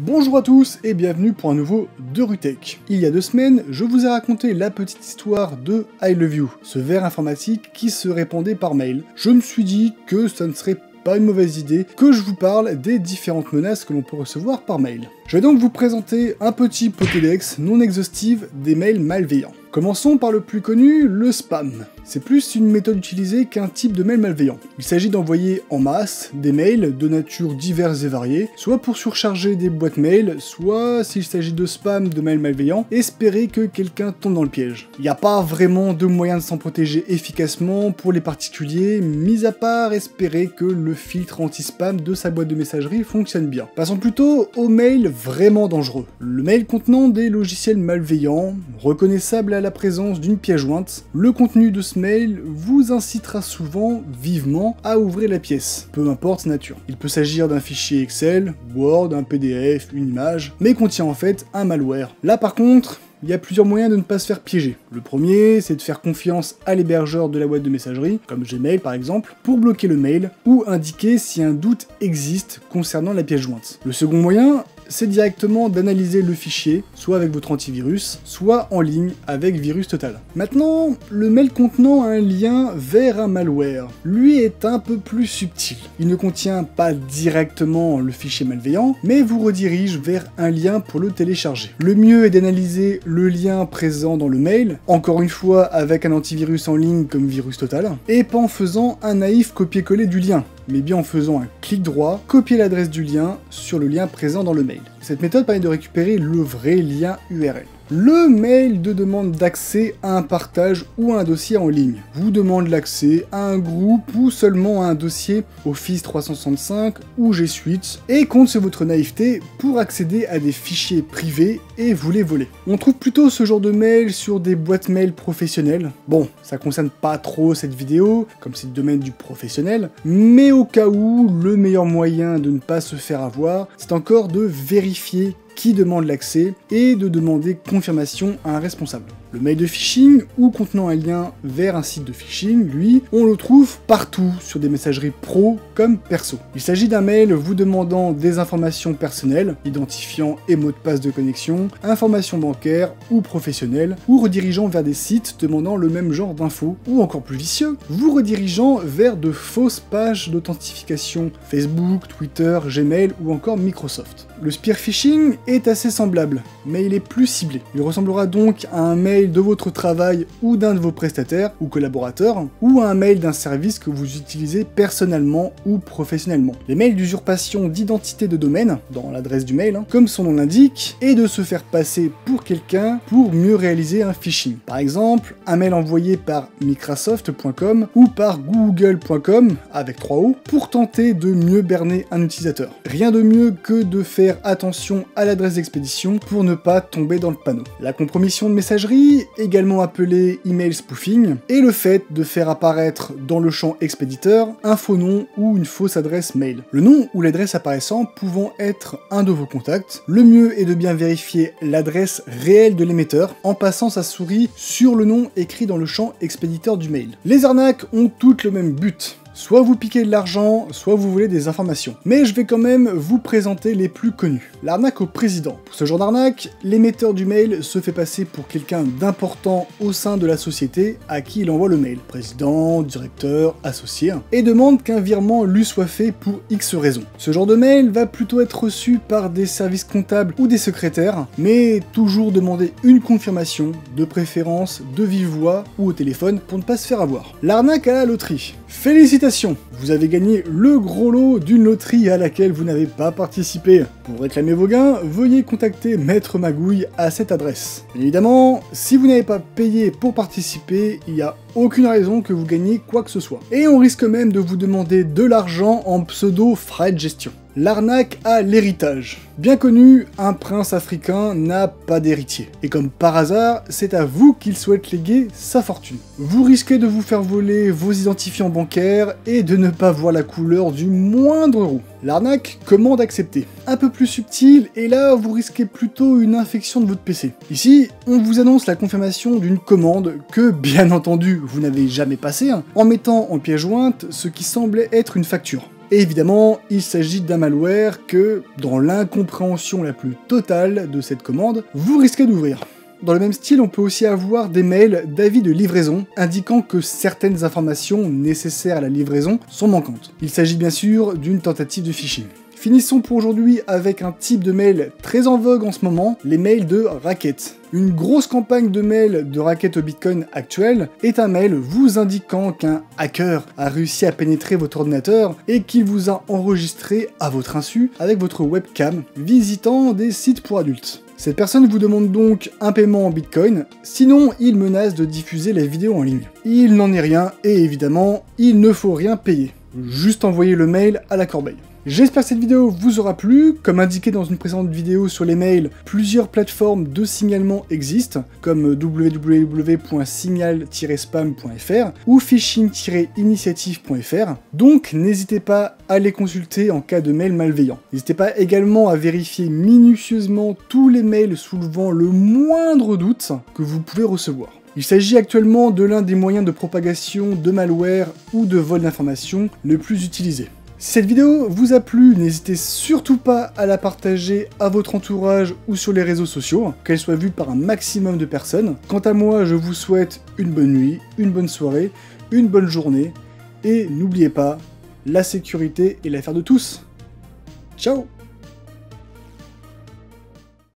Bonjour à tous et bienvenue pour un nouveau DeruTech. Il y a 2 semaines, je vous ai raconté la petite histoire de I Love You, ce ver informatique qui se répandait par mail. Je me suis dit que ça ne serait pas une mauvaise idée que je vous parle des différentes menaces que l'on peut recevoir par mail. Je vais donc vous présenter un petit Pokédex non exhaustif des mails malveillants. Commençons par le plus connu, le spam. C'est plus une méthode utilisée qu'un type de mail malveillant. Il s'agit d'envoyer en masse des mails de nature diverses et variées, soit pour surcharger des boîtes mail, soit s'il s'agit de spam de mails malveillants, espérer que quelqu'un tombe dans le piège. Il n'y a pas vraiment de moyen de s'en protéger efficacement pour les particuliers, mis à part espérer que le filtre anti-spam de sa boîte de messagerie fonctionne bien. Passons plutôt aux mails vraiment dangereux. Le mail contenant des logiciels malveillants, reconnaissable à la présence d'une pièce jointe. Le contenu de ce mail vous incitera souvent vivement à ouvrir la pièce, peu importe sa nature. Il peut s'agir d'un fichier Excel, Word, un PDF, une image, mais contient en fait un malware. Là par contre, il y a plusieurs moyens de ne pas se faire piéger. Le premier, c'est de faire confiance à l'hébergeur de la boîte de messagerie, comme Gmail par exemple, pour bloquer le mail ou indiquer si un doute existe concernant la pièce jointe. Le second moyen, c'est directement d'analyser le fichier, soit avec votre antivirus, soit en ligne avec Virus Total. Maintenant, le mail contenant un lien vers un malware, lui est un peu plus subtil. Il ne contient pas directement le fichier malveillant, mais vous redirige vers un lien pour le télécharger. Le mieux est d'analyser le lien présent dans le mail, encore une fois avec un antivirus en ligne comme Virus Total, et pas en faisant un naïf copier-coller du lien, mais bien en faisant un clic droit, copier l'adresse du lien sur le lien présent dans le mail. Cette méthode permet de récupérer le vrai lien URL. Le mail de demande d'accès à un partage ou à un dossier en ligne vous demande l'accès à un groupe ou seulement à un dossier Office 365 ou G Suite et compte sur votre naïveté pour accéder à des fichiers privés et vous les voler. On trouve plutôt ce genre de mail sur des boîtes mail professionnelles. Bon, ça concerne pas trop cette vidéo, comme c'est le domaine du professionnel, mais au cas où, le meilleur moyen de ne pas se faire avoir, c'est encore de vérifier qui demande l'accès et de demander confirmation à un responsable. Le mail de phishing ou contenant un lien vers un site de phishing, lui, on le trouve partout sur des messageries pro comme perso. Il s'agit d'un mail vous demandant des informations personnelles, identifiant et mots de passe de connexion, informations bancaires ou professionnelles, ou redirigeant vers des sites demandant le même genre d'infos, ou encore plus vicieux, vous redirigeant vers de fausses pages d'authentification Facebook, Twitter, Gmail ou encore Microsoft. Le spear phishing est assez semblable, mais il est plus ciblé. Il ressemblera donc à un mail de votre travail ou d'un de vos prestataires ou collaborateurs, ou à un mail d'un service que vous utilisez personnellement ou professionnellement. Les mails d'usurpation d'identité de domaine, dans l'adresse du mail, comme son nom l'indique, est de se faire passer pour quelqu'un pour mieux réaliser un phishing. Par exemple, un mail envoyé par Microsoft.com ou par Google.com, avec 3 O, pour tenter de mieux berner un utilisateur. Rien de mieux que de faire attention à l'adresse d'expédition pour ne pas tomber dans le panneau. La compromission de messagerie, également appelée email spoofing, est le fait de faire apparaître dans le champ expéditeur un faux nom ou une fausse adresse mail. Le nom ou l'adresse apparaissant pouvant être un de vos contacts, le mieux est de bien vérifier l'adresse réelle de l'émetteur en passant sa souris sur le nom écrit dans le champ expéditeur du mail. Les arnaques ont toutes le même but. Soit vous piquez de l'argent, soit vous voulez des informations. Mais je vais quand même vous présenter les plus connus. L'arnaque au président. Pour ce genre d'arnaque, l'émetteur du mail se fait passer pour quelqu'un d'important au sein de la société à qui il envoie le mail. Président, directeur, associé. Et demande qu'un virement lui soit fait pour X raisons. Ce genre de mail va plutôt être reçu par des services comptables ou des secrétaires, mais toujours demander une confirmation, de préférence de vive voix ou au téléphone pour ne pas se faire avoir. L'arnaque à la loterie. Félicitations, vous avez gagné le gros lot d'une loterie à laquelle vous n'avez pas participé. Pour réclamer vos gains, veuillez contacter Maître Magouille à cette adresse. Bien évidemment, si vous n'avez pas payé pour participer, il n'y a aucune raison que vous gagniez quoi que ce soit. Et on risque même de vous demander de l'argent en pseudo frais de gestion. L'arnaque à l'héritage. Bien connu, un prince africain n'a pas d'héritier. Et comme par hasard, c'est à vous qu'il souhaite léguer sa fortune. Vous risquez de vous faire voler vos identifiants bancaires et de ne pas voir la couleur du moindre euro. L'arnaque commande acceptée. Un peu plus subtil, et là vous risquez plutôt une infection de votre PC. Ici, on vous annonce la confirmation d'une commande que, bien entendu, vous n'avez jamais passée, en mettant en pièce jointe ce qui semblait être une facture. Et évidemment, il s'agit d'un malware que, dans l'incompréhension la plus totale de cette commande, vous risquez d'ouvrir. Dans le même style, on peut aussi avoir des mails d'avis de livraison indiquant que certaines informations nécessaires à la livraison sont manquantes. Il s'agit bien sûr d'une tentative de phishing. Finissons pour aujourd'hui avec un type de mail très en vogue en ce moment, les mails de racket. Une grosse campagne de mails de racket au Bitcoin actuel est un mail vous indiquant qu'un hacker a réussi à pénétrer votre ordinateur et qu'il vous a enregistré à votre insu avec votre webcam visitant des sites pour adultes. Cette personne vous demande donc un paiement en Bitcoin, sinon il menace de diffuser la vidéo en ligne. Il n'en est rien et évidemment, il ne faut rien payer. Juste envoyer le mail à la corbeille. J'espère que cette vidéo vous aura plu. Comme indiqué dans une précédente vidéo sur les mails, plusieurs plateformes de signalement existent, comme www.signal-spam.fr ou phishing-initiative.fr, donc n'hésitez pas à les consulter en cas de mail malveillant. N'hésitez pas également à vérifier minutieusement tous les mails soulevant le moindre doute que vous pouvez recevoir. Il s'agit actuellement de l'un des moyens de propagation de malware ou de vol d'informations le plus utilisé. Si cette vidéo vous a plu, n'hésitez surtout pas à la partager à votre entourage ou sur les réseaux sociaux, qu'elle soit vue par un maximum de personnes. Quant à moi, je vous souhaite une bonne nuit, une bonne soirée, une bonne journée, et n'oubliez pas, la sécurité est l'affaire de tous. Ciao!